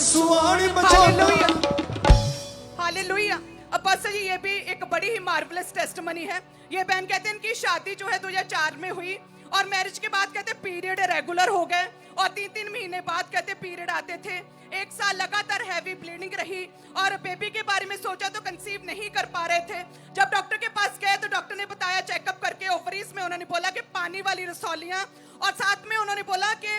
सुआण बचाना। हालेलुया। अब पास्टर जी, ये भी एक बड़ी ही मार्वलस टेस्टमनी है। ये बहन कहते हैं इनकी शादी जो है 2004 में हुई और मैरिज के बाद कहते पीरियड रेगुलर हो गए और 3-3 महीने बाद कहते पीरियड आते थे। 1 साल लगातार हैवी ब्लीडिंग रही और बेबी के बारे में सोचा तो कंसीव नहीं कर पा रहे थे। जब डॉक्टर के पास गए तो डॉक्टर ने बताया, चेकअप करके ओवरीज में उन्होंने बोला कि पानी वाली रसौलियां, और साथ में उन्होंने बोला कि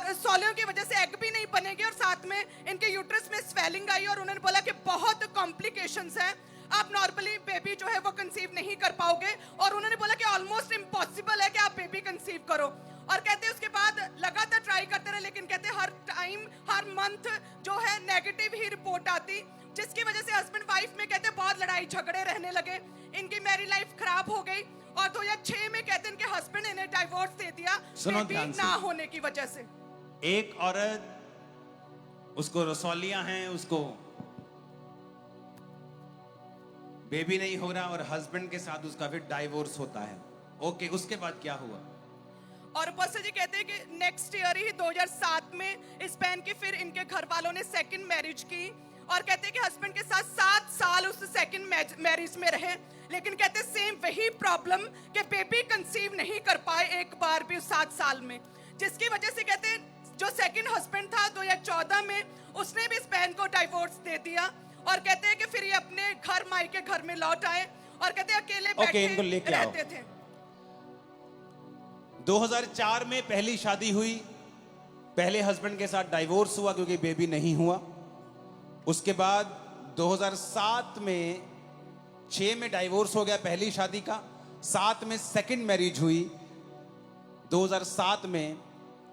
रसौलियों की वजह से एग भी नहीं बनेंगे और साथ में इनके यूट्रस में स्वेलिंग आई और उन्होंने बोला कि बहुत कॉम्प्लिकेशंस हैं, आप नॉर्मली बेबी जो है वो कंसीव नहीं कर पाओगे और उन्होंने बोला कि ऑलमोस्ट इम्पॉसिबल है कि आप बेबी कंसीव करो। और कहते हैं उसके बाद लगातार ट्राई करते रहे, लेकिन कहते हैं हर टाइम हर मंथ जो है नेगेटिव ही रिपोर्ट आती, जिसकी वजह से हस्बैंड वाइफ में कहते हैं बहुत लड़ाई झगड़े रहने लगे। इनकी मैरिज लाइफ खराब हो गई और 2006 में कहते हैं इनके हस्बैंड ने डाइवोर्स दे दिया बेबी ना होने की वजह से। एक औरत, उसको रसौलियां हैं, उसको बेबी नहीं हो रहा और हस्बैंड के साथ उसका फिर डाइवोर्स होता है। ओके, उसके बाद क्या हुआ? और पास्टर जी कहते हैं कि नेक्स्ट ईयर ही 2007 में इस बहन की फिर इनके घर वालों ने सेकंड मैरिज की और कहते हैं कि हस्बैंड के साथ 7 साल उस सेकंड मैरिज में रहे, लेकिन कहते हैं सेम वही प्रॉब्लम कि बेबी कंसीव नहीं कर पाए एक बार भी उस 7 साल में, जिसकी वजह से कहते हैं जो सेकंड हस्बैंड था 2014 में उसने भी इस बहन को डाइवोर्स दे दिया और कहते हैं कि फिर ये अपने घर मायके घर में लौट आए और कहते हैं अकेले बैठे रहते थे। 2004 में पहली शादी हुई, पहले हस्बैंड के साथ डाइवोर्स हुआ क्योंकि बेबी नहीं हुआ। उसके बाद 2007 में 6 में डाइवोर्स हो गया पहली शादी का, 7 में सेकंड मैरिज हुई 2007 में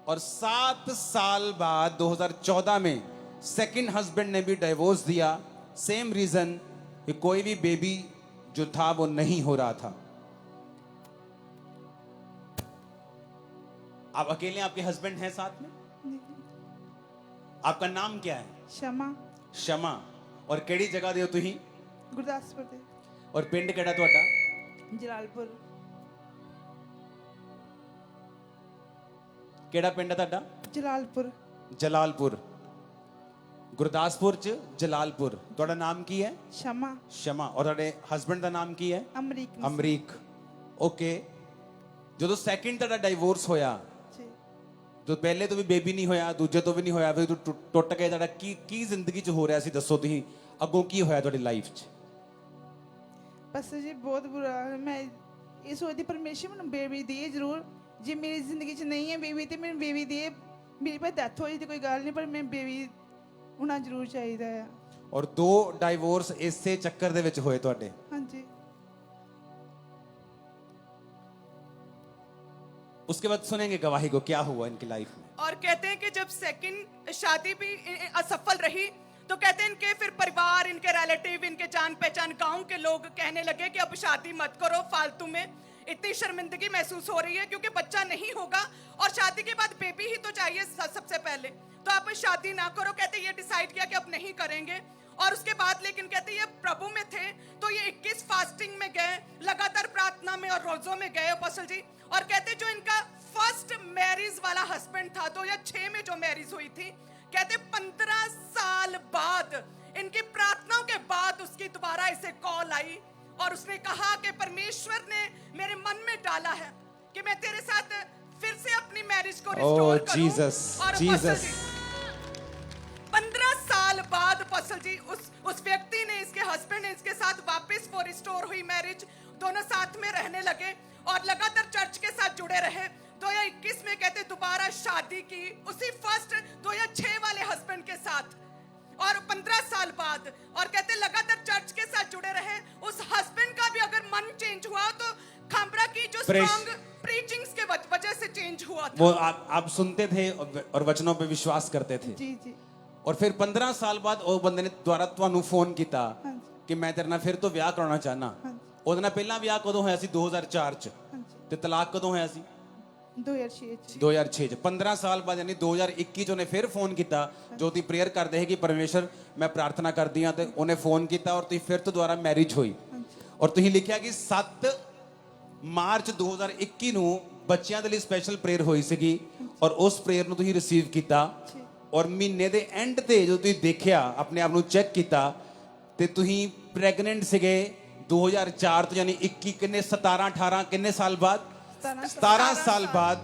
और 7 साल बाद 2014 में सेकंड हस्बैंड ने भी डाइवोर्स दिया। सेम रीजन कि कोई भी बेबी जो था वो नहीं हो रहा था। आप अकेले, आपके हस्बैंड हैं साथ में? आपका नाम क्या है? शमा। शमा। और केड़ी जगह दे तुही? गुरदासपुर दे। और पिंड केड़ा तुहाडा? जलालपुर। केड़ा पिंड है तुहाडा? जलालपुर। जलालपुर। गुरदासपुर च जलालपुर। तुहाडा नाम की है? शमा। शमा। और तुहाडे हस्बैंड दा नाम की है? अमरीक। अमरीक। ओके, जो सेकंड तुहाडा डाइवोर्स होया तो पहले तो भी बेबी नहीं होया, दूजे तो भी नहीं होया, फिर तू टुट गए, तुहाडा की जिंदगी च हो रहा सी, दसो तुही अगों की होया तुहाडी लाइफ च? बस जी बहुत बुरा। मैं ये सोचती परमेश्वर मैंने बेबी दिए जरूर, जे मेरी जिंदगी च नहीं है बेबी तो मैंने बेबी दिए, मेरी भाई डेथ हो जाती कोई गल नहीं, पर मैं बेबी होना जरूर चाहिए है। और 2 डाइवोर्स इसे चक्कर दे विच होए तुहाडे? हाँ जी। उसके बाद सुनेंगे गवाही को क्या हुआ इनकी लाइफ में। और कहते हैं कि जब सेकंड शादी भी असफल रही तो कहते हैं इनके फिर परिवार, इनके रिलेटिव, इनके जान पहचान गांव के लोग कहने लगे कि अब शादी मत करो फालतू में, इतनी शर्मिंदगी महसूस हो रही है क्योंकि बच्चा नहीं होगा और शादी के बाद बेबी ही तो चाहिए सबसे पहले, तो आप शादी ना करो। कहते ये डिसाइड किया कि अब नहीं करेंगे और उसके बाद लेकिन कहते ये प्रभु में थे तो ये 21 फास्टिंग में गए, लगातार प्रार्थना में और रोजों में गए अपोस्टल जी। और कहते जो इनका फर्स्ट मैरिज वाला हस्बैंड था 2006 में जो मैरिज हुई थी, कहते 15 साल बाद इनकी प्रार्थनाओं के बाद उसकी दोबारा इसे कॉल आई और उसने कहा कि परमेश्वर ने मेरे मन में डाला है कि मैं तेरे साथ फिर से अपनी मैरिज को रिस्टोर करूं। जीसस, और जीसस। 15 साल बाद अपोस्टल जी उस व्यक्ति ने, इसके हस्बैंड ने इसके साथ वापस वो रिस्टोर हुई मैरिज, दोनों साथ में रहने लगे और लगातार चर्च के साथ जुड़े रहे। 2021 में कहते दोबारा शादी की उसी फर्स्ट 2006 वाले हस्बैंड के साथ और 15 साल बाद, और कहते लगातार चर्च के साथ जुड़े रहे। उस हस्बैंड का भी अगर मन चेंज हुआ तो खामरा की जो स्ट्रॉन्ग प्रीचिंग्स के वजह से चेंज हुआ था। वो आप सुनते थे और वचनों पे विश्वास करते थे। जी जी। और फिर 15 साल बाद वो बंदे ने द्वारा ਤੁਹਾਨੂੰ फोन किया कि मैं तेरे नाल फिर तो विआह कराना चाहना। ਉਹਦੇ ਨਾਲ ਪਹਿਲਾਂ ਵਿਆਹ ਕਦੋਂ ਹੋਇਆ ਸੀ? 2004 ਚ। ਤੇ ਤਲਾਕ ਕਦੋਂ ਹੋਇਆ ਸੀ? 2006 ਚ। 15 ਸਾਲ ਬਾਅਦ यानी 2021 ਚ ਉਹਨੇ ਫਿਰ ਫੋਨ ਕੀਤਾ, ਜੋ ਤੁਸੀਂ ਪ੍ਰੇਅਰ ਕਰਦੇ ਹੈ ਕਿ ਪਰਮੇਸ਼ਰ ਮੈਂ ਪ੍ਰਾਰਥਨਾ ਕਰਦੀ ਹਾਂ, ਤੇ ਉਹਨੇ ਫੋਨ ਕੀਤਾ ਔਰ ਤੁਸੀਂ ਫਿਰ ਤੋਂ ਦੁਬਾਰਾ ਮੈਰਿਜ ਹੋਈ। ਔਰ ਤੁਸੀਂ ਲਿਖਿਆ ਕਿ 7 ਮਾਰਚ 2021 ਨੂੰ ਬੱਚਿਆਂ ਦੇ ਲਈ ਸਪੈਸ਼ਲ ਪ੍ਰੇਅਰ ਹੋਈ ਸੀਗੀ ਔਰ ਉਸ ਪ੍ਰੇਅਰ ਨੂੰ ਤੁਸੀਂ ਰਿਸੀਵ ਕੀਤਾ ਔਰ ਮਹੀਨੇ ਦੇ ਐਂਡ ਤੇ ਜਦੋਂ ਤੁਸੀਂ ਦੇਖਿਆ ਆਪਣੇ ਆਪ ਨੂੰ ਚੈੱਕ ਕੀਤਾ ਤੇ ਤੁਸੀਂ ਪ੍ਰੈਗਨੈਂਟ ਸੀਗੇ 2004 ਤੋਂ ਯਾਨੀ 21 ਕਿੰਨੇ 17 18 ਕਿੰਨੇ ਸਾਲ ਬਾਅਦ 17 ਸਾਲ ਬਾਅਦ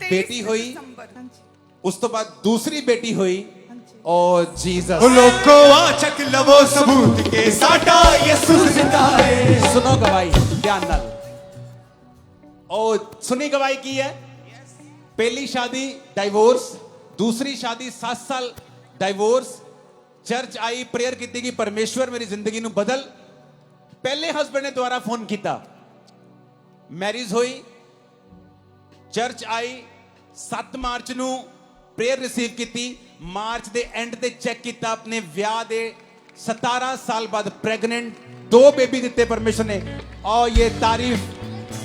23 ਬੇਟੀ ਹੋਈ ਦਸੰਬਰ। ਹਾਂਜੀ ਉਸ ਤੋਂ ਬਾਅਦ ਦੂਸਰੀ ਬੇਟੀ ਹੋਈ ਹਾਂਜੀ ਔਰ ਜੀਸਸ ਲੋਕੋ ਆ ਚੱਕ ਲਵੋ ਸਬੂਤ ਕੇ ਸਾਡਾ ਯਿਸੂ ਜ਼ਿੰਦਾ ਹੈ। ਸੁਣੋ ਗਵਾਹੀ ਧਿਆਨ ਨਾਲ ਉਹ ਸੁਣੀ ਗਵਾਹੀ ਕੀ ਹੈ पहली शादी डाइवोर्स दूसरी शादी 7 साल डाइवोर्स चर्च आई प्रेयर की कि परमेश्वर मेरी जिंदगी नु बदल पहले हस्बैंड ने दोबारा फोन किया मैरिज हुई चर्च आई 7 मार्च नु प्रेयर रिसीव की मार्च दे एंड ते चेक किया अपने विआह दे 17 साल बाद प्रेग्नेंट 2 बेबी दिते परमेश्वर ने और ये तारीफ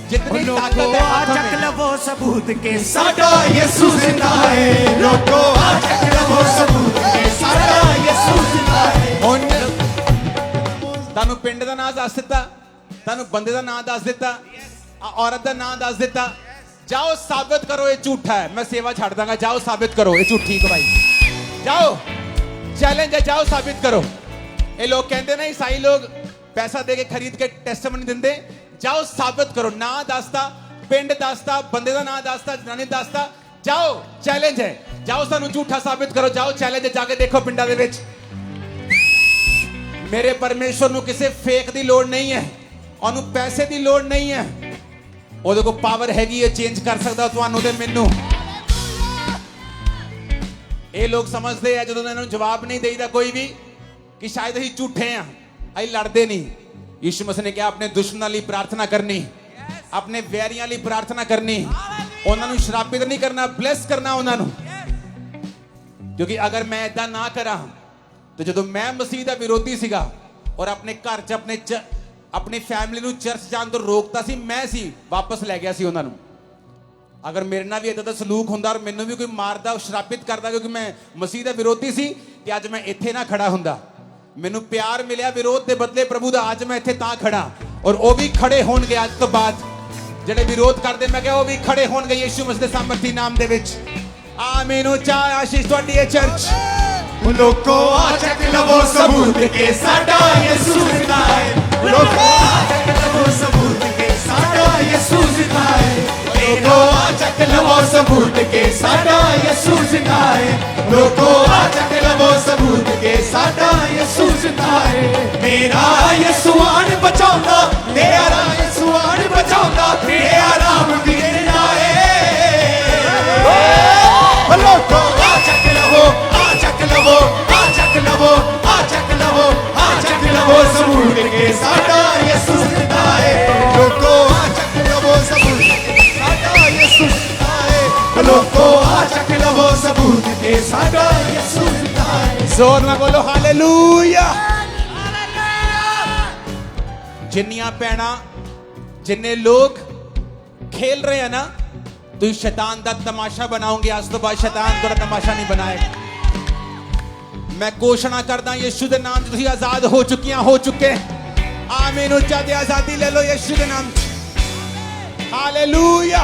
जितनी ताकत है हाथों ਚੱਕ में ਲਵੋ ਸਬੂਤ ਕੇ ਸਾਡਾ ਯਿਸੂ ਜ਼ਿੰਦਾ ਹੈ। ਲੋਕੋ ਆ ਚੱਕ ਲਵੋ ਸਬੂਤ ਕੇ ਸਾਡਾ ਯਿਸੂ ਜ਼ਿੰਦਾ ਹੈ। ਹੁਣ ਤੁਹਾਨੂੰ ਪਿੰਡ ਦਾ ਨਾਮ ਦੱਸ ਦਿੱਤਾ ਤੁਹਾਨੂੰ ਬੰਦੇ ਦਾ ਨਾਮ ਦੱਸ ਦਿੱਤਾ ਔਰਤ ਦਾ ਨਾਮ ਦੱਸ ਦਿੱਤਾ ਜਾਓ ਸਾਬਿਤ ਕਰੋ ਇਹ ਝੂਠਾ ਹੈ ਮੈਂ ਸੇਵਾ ਛੱਡ ਦਾਂਗਾ ਜਾਓ ਸਾਬਿਤ ਕਰੋ ਇਹ ਝੂਠੀ ਗਵਾਹੀ ਜਾਓ ਚੈलेंज ਹੈ ਜਾਓ ਸਾਬਿਤ ਕਰੋ ਇਹ ਲੋਕ ਕਹਿੰਦੇ ਨੇ ਈਸਾਈ ਲੋਕ ਪੈਸਾ ਦੇ ਕੇ ਖਰੀਦ ਕੇ ਟੈਸਟਮਨੀ ਦਿੰਦੇ ਜਾਓ ਸਾਬਿਤ ਕਰੋ ਨਾਂ ਦੱਸਦਾ ਪਿੰਡ ਦੱਸਦਾ ਬੰਦੇ ਦਾ ਨਾਂ ਦੱਸਦਾ ਜਨਾਨੀ ਦੱਸਦਾ ਜਾਓ ਚੈलेंज ਹੈ ਜਾਓ ਸਾਨੂੰ ਝੂਠਾ ਸਾਬਿਤ ਕਰੋ ਜਾਓ ਚੈलेंज ਹੈ ਜਾ ਕੇ ਦੇਖੋ ਪਿੰਡਾਂ ਦੇ ਵਿੱਚ ਮੇਰੇ ਪਰਮੇਸ਼ਵਰ ਨੂੰ ਕਿਸੇ ਫੇਕ ਦੀ ਲੋੜ ਨਹੀਂ ਹੈ ਉਹਨੂੰ ਪੈਸੇ ਦੀ ਲੋੜ ਨਹੀਂ ਹੈ ਉਹਦੇ ਕੋਲ ਪਾਵਰ ਹੈਗੀ ਹੈ ਚੇਂਜ ਕਰ ਸਕਦਾ ਤੁਹਾਨੂੰ ਤੇ ਮੈਨੂੰ ਇਹ ਲੋਕ ਸਮਝਦੇ ਆ ਜਦੋਂ ਇਹਨਾਂ ਨੂੰ ਜਵਾਬ ਨਹੀਂ ਦੇਈਦਾ ਕੋਈ ਵੀ ਕਿ ਸ਼ਾਇਦ ਅਸੀਂ ਝੂਠੇ ਆ ਅਸੀਂ ਲੜਦੇ ਨਹੀਂ यीशु मसीह ने कहा अपने दुश्मनों ਲਈ प्रार्थना करनी अपने ਵੈਰੀਆਂ ਲਈ प्रार्थना करनी ਉਹਨਾਂ ਨੂੰ ਸ਼ਰਾਬਿਤ ਨਹੀਂ ਕਰਨਾ ਬਲੈਸ ਕਰਨਾ ਉਹਨਾਂ ਨੂੰ ਕਿਉਂਕਿ ਅਗਰ ਮੈਂ ਇਦਾਂ ਨਾ ਕਰਾਂ ਤੇ ਜਦੋਂ ਮੈਂ ਮਸੀਹ ਦਾ ਵਿਰੋਧੀ ਸੀਗਾ ਔਰ ਆਪਣੇ ਘਰ 'ਚ ਆਪਣੀ ਫੈਮਿਲੀ ਨੂੰ ਚਰਚ ਜਾਣ ਤੋਂ ਰੋਕਤਾ ਸੀ ਮੈਂ ਸੀ ਵਾਪਸ ਲੈ ਗਿਆ ਸੀ ਉਹਨਾਂ ਨੂੰ ਅਗਰ ਮੇਰੇ ਨਾਲ ਵੀ ਇਦਾਂ ਦਾ ਸਲੂਕ ਹੁੰਦਾ ਔਰ ਮੈਨੂੰ ਵੀ ਕੋਈ ਮਾਰਦਾ ਸ਼ਰਾਬਿਤ ਕਰਦਾ ਕਿਉਂਕਿ ਮੈਂ ਮਸੀਹ ਦਾ ਵਿਰੋਧੀ ਸੀ ਤੇ ਅੱਜ ਮੈਂ ਇੱਥੇ ਨਾ ਖੜਾ ਹੁੰਦਾ ਮੈਨੂੰ ਪਿਆਰ ਮਿਲਿਆ ਵਿਰੋਧ ਦੇ ਬਦਲੇ ਪ੍ਰਭੂ ਦਾ ਅੱਜ ਮੈਂ ਇੱਥੇ ਤਾਂ ਖੜਾ ਔਰ ਉਹ ਵੀ ਖੜੇ ਹੋਣਗੇ ਅੱਜ ਤੋਂ ਬਾਅਦ ਜਿਹੜੇ ਵਿਰੋਧ ਕਰਦੇ ਮੈਂ ਕਿਹਾ ਉਹ ਵੀ ਖੜੇ ਹੋਣਗੇ ਯਿਸੂ ਮਸੀਹ ਦੇ ਸਾਮਰਥੀ ਨਾਮ ਦੇ ਵਿੱਚ ਆਮੀਨ ਉੱਚਾ ਆਸ਼ੀਸ਼ ਤੁਹਾਡੀ ਹੈ ਚਰਚ ਲੋਕੋ ਆ ਚੱਕ ਲਵੋ ਸਬੂਤ ਕੇ ਸਾਡਾ ਯਿਸੂ ਜ਼ਿੰਦਾ ਹੈ। ਲੋਕੋ ਆ ਚੱਕ ਲਵੋ ਸਬੂਤ ਕੇ ਸਾਡਾ ਯਿਸੂ ਜ਼ਿੰਦਾ ਹੈ। ਲੋਕੋ ਆ ਚੱਕ ਲਵੋ ਸਬੂਤ ਕੇ ਸਾਡਾ ਯਿਸੂ ਜ਼ਿੰਦਾ ਹੈ। ਲੋਕੋ ਆ ਚੱਕ ਲਵੋ ਸਬੂਤ ਕੇ ਸਾਡਾ ਯਿਸੂ ਜ਼ਿੰਦਾ ਹੈ। ਮੇਰਾ ਯਿਸੂ ਆਣ ਬਚਾਉਂਦਾ ਤੇਰਾ ਯਿਸੂ ਆਣ ਬਚਾਉਂਦਾ ਤੇਰਾ ਨਾਮ ਦਿੰਦਾ ਹੈ। ਲੋਕੋ ਆ ਚੱਕ ਲਵੋ ਆ ਚੱਕ ਲਵੋ ਆ ਚੱਕ ਲਵੋ ਆ ਚੱਕ ਲਵੋ ਆ ਚੱਕ ਲਵੋ ਸਬੂਤ ਕੇ ਸਾਡਾ ਯਿਸੂ ਜ਼ਿੰਦਾ ਹੈ। ਲੋਕੋ ਆ ਚੱਕ ਲਵੋ ਸਬੂਤ ਕੇ ਸਾਡਾ ਯਿਸੂ ਜ਼ਿੰਦਾ ਹੈ। ਲੋਕੋ ਆ ਚੱਕ ਲਵੋ ਸਬੂਤ ਕੇ ਸਾਡਾ ਯਿਸੂ ਜ਼ਿੰਦਾ ਹੈ। ਜ਼ੋਰ ਨਾਲ ਬੋਲੋ ਹਾਲੇਲੂਇਆ ਜਿੰਨੀਆਂ ਪੈਣਾ ਜਿੰਨੇ ਲੋਕ खेल रहे हैं ना तो शैतान का तमाशा बनाओगे आज तो बाद शैतान थोड़ा तमाशा नहीं बनाएगा मैं घोषणा करदा यीशु के नाम तुसी आजाद हो चुकियां हो चुके आमीन उच्चा दे आजादी ले लो यीशु के नाम हालेलुया